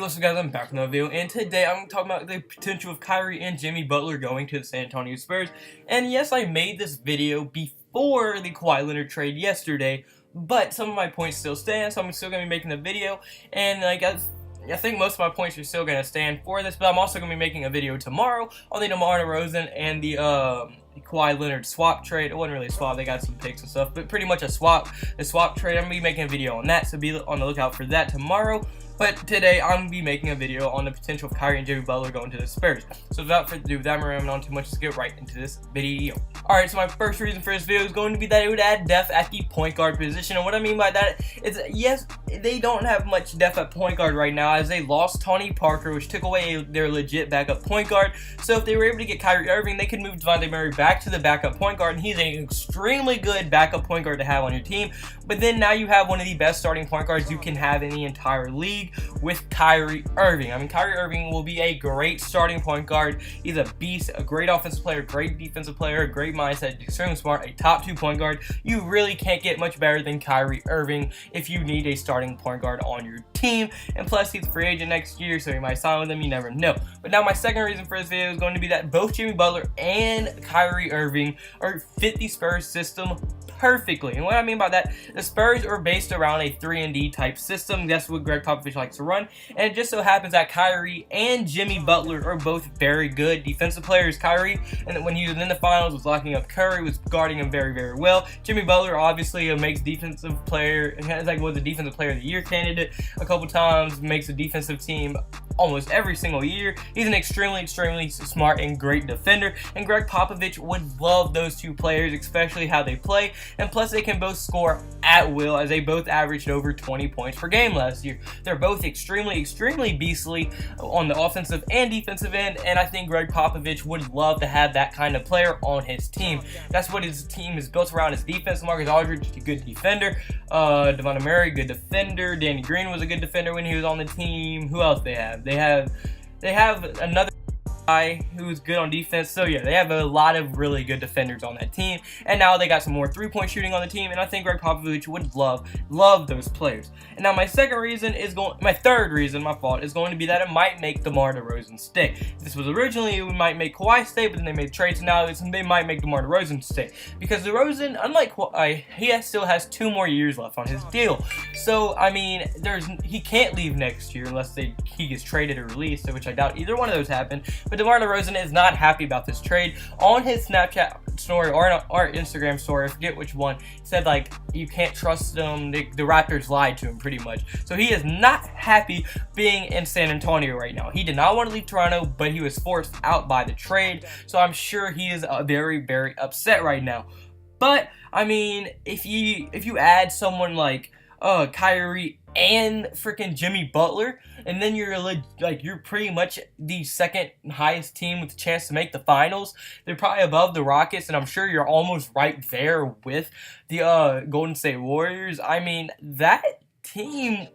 what's up guys, I'm back with another video, and today I'm going to talk about the potential of Kyrie and Jimmy Butler going to the San Antonio Spurs. And yes, I made this video before the Kawhi Leonard trade yesterday, but some of my points still stand, so I'm still going to be making the video. And I think most of my points are still going to stand for this, but I'm also going to be making a video tomorrow on the DeMar DeRozan and the Kawhi Leonard swap trade. It wasn't really a swap, they got some picks and stuff, but pretty much a swap. The swap trade, I'm going to be making a video on that, so be on the lookout for that tomorrow. But today, I'm going to be making a video on the potential of Kyrie and Jimmy Butler going to the Spurs. So without further ado, without rambling on too much, let's get right into this video. Alright, so my first reason for this video is going to be that it would add depth at the point guard position. And what I mean by that is, yes, they don't have much depth at point guard right now, as they lost Tony Parker, which took away their legit backup point guard. So if they were able to get Kyrie Irving, they could move Devontae Murray back to the backup point guard, and he's an extremely good backup point guard to have on your team. But then now you have one of the best starting point guards you can have in the entire league with Kyrie Irving. I mean, Kyrie Irving will be a great starting point guard. He's a beast, a great offensive player, great defensive player, a great mindset, extremely smart, a top 2 point guard. You really can't get much better than Kyrie Irving if you need a starting point guard on your team. And plus, he's a free agent next year, so he might sign with them, you never know. But now my second reason for this video is going to be that both Jimmy Butler and Kyrie Irving fit the Spurs system perfectly. And what I mean by that, the Spurs are based around a 3-and-D type system. That's what Greg Popovich likes to run. And it just so happens that Kyrie and Jimmy Butler are both very good defensive players. Kyrie, and when he was in the finals, was locking up Curry, was guarding him very, very well. Jimmy Butler obviously makes defensive player, was a defensive player of the year candidate a couple times, makes a defensive team almost every single year. He's an extremely smart and great defender, and Greg Popovich would love those two players, especially how they play. And plus, they can both score at will, as they both averaged over 20 points per game last year. They're both extremely beastly on the offensive and defensive end, and I think Greg Popovich would love to have that kind of player on his team. That's what his team is built around, his defense. Marcus Aldridge, a good defender. Devontae Murray, good defender. Danny Green was a good defender when he was on the team. Who else they have? They have another guy who's good on defense. So yeah, they have a lot of really good defenders on that team, and now they got some more 3-point shooting on the team, and I think Greg Popovich would love those players. And now my third reason is going to be that it might make DeMar DeRozan stay. This was originally, it might make Kawhi stay, but then they made trades, and now they might make DeMar DeRozan stay, because DeRozan, unlike Kawhi, he still has 2 more years left on his deal. So I mean, he can't leave next year unless he gets traded or released, which I doubt either one of those happen. But DeMar DeRozan is not happy about this trade. On his Snapchat story or our Instagram story, I forget which one, said like you can't trust them. The Raptors lied to him pretty much. So he is not happy being in San Antonio right now. He did not want to leave Toronto, but he was forced out by the trade. So I'm sure he is very upset right now. But I mean, if you add someone like Kyrie and freaking Jimmy Butler, and then you're pretty much the second highest team with a chance to make the finals. They're probably above the Rockets, and I'm sure you're almost right there with the Golden State Warriors. I mean, that team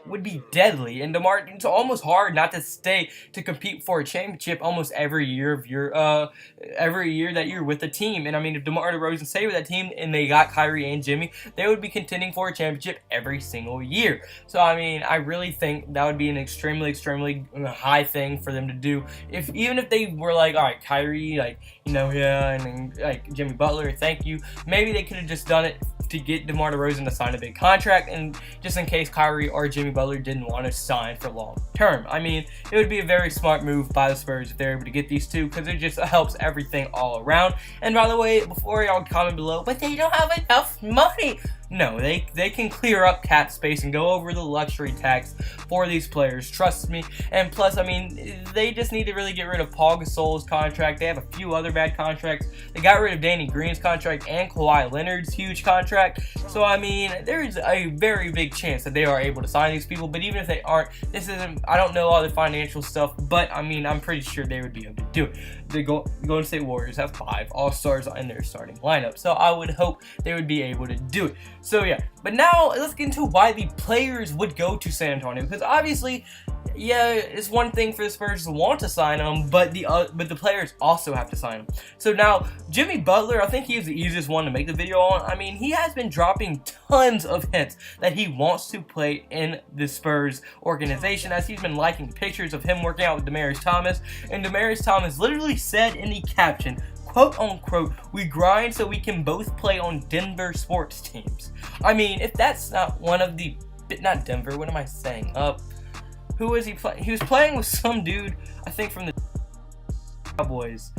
would be deadly, and DeMar, it's almost hard not to stay to compete for a championship almost every year that you're with the team. And I mean, if DeMar DeRozan stayed with that team and they got Kyrie and Jimmy, they would be contending for a championship every single year. So I mean, I really think that would be an extremely high thing for them to do. Even if they were like, all right, Kyrie, and then like Jimmy Butler, thank you. Maybe they could have just done it to get DeMar DeRozan to sign a big contract, and just in case Kyrie or Jimmy Butler didn't want to sign for long term. I mean, it would be a very smart move by the Spurs if they're able to get these two, because it just helps everything all around. And by the way, before y'all comment below, but they don't have enough money. No, they can clear up cap space and go over the luxury tax for these players, trust me. And plus, I mean, they just need to really get rid of Paul Gasol's contract. They have a few other bad contracts. They got rid of Danny Green's contract and Kawhi Leonard's huge contract. So I mean, there's a very big chance that they are able to sign these people. But even if they aren't, I don't know all the financial stuff, but I mean, I'm pretty sure they would be able to do it. The Golden State Warriors have 5 All-Stars in their starting lineup, so I would hope they would be able to do it. So yeah, but now let's get into why the players would go to San Antonio, because obviously yeah, it's one thing for the Spurs to want to sign him, but the players also have to sign him. So now, Jimmy Butler, I think he is the easiest one to make the video on. I mean, he has been dropping tons of hints that he wants to play in the Spurs organization, as he's been liking pictures of him working out with Demaryius Thomas, and Demaryius Thomas literally said in the caption, quote unquote, "We grind so we can both play on Denver sports teams." I mean, if that's not one of the, not Denver, what am I saying? Who was he playing? He was playing with some dude, I think from the Cowboys,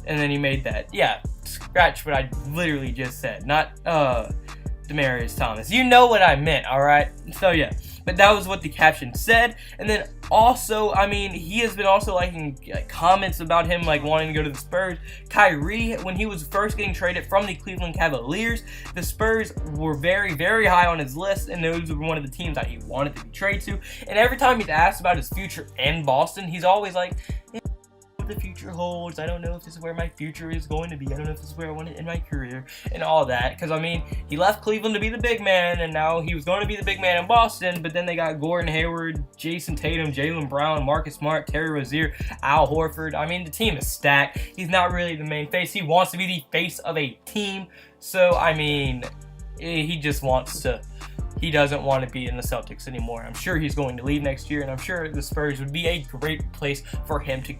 and then he made that. Yeah, scratch what I literally just said. Not Demaryius Thomas. You know what I meant, alright? So yeah, but that was what the caption said. And then also, I mean, he has been also liking comments about him like wanting to go to the Spurs. Kyrie, when he was first getting traded from the Cleveland Cavaliers, the Spurs were very, very high on his list, and those were one of the teams that he wanted to be traded to. And every time he's asked about his future in Boston, he's always like, the future holds. I don't know if this is where my future is going to be. I don't know if this is where I want to end my career and all that. Because, I mean, he left Cleveland to be the big man, and now he was going to be the big man in Boston, but then they got Gordon Hayward, Jason Tatum, Jaylen Brown, Marcus Smart, Terry Rozier, Al Horford. I mean, the team is stacked. He's not really the main face. He wants to be the face of a team. So, I mean, he just wants to... He doesn't want to be in the Celtics anymore. I'm sure he's going to leave next year, and I'm sure the Spurs would be a great place for him to...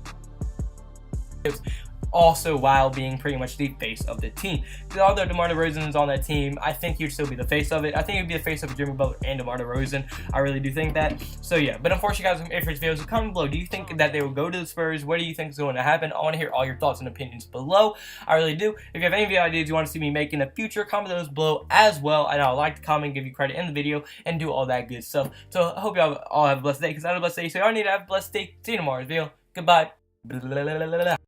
also while being pretty much the face of the team. Because although DeMar DeRozan is on that team, I think he'd still be the face of it. I think he'd be the face of Jimmy Butler and DeMar DeRozan. I really do think that. So yeah, but unfortunately guys, if it's videos, so comment below. Do you think that they will go to the Spurs? What do you think is going to happen? I want to hear all your thoughts and opinions below. I really do. If you have any video ideas you want to see me make in the future, comment those below as well. And I'll like to comment, give you credit in the video, and do all that good stuff. So I hope y'all all have a blessed day, because I have a blessed day. So y'all need to have a blessed day. See you tomorrow's video. Goodbye.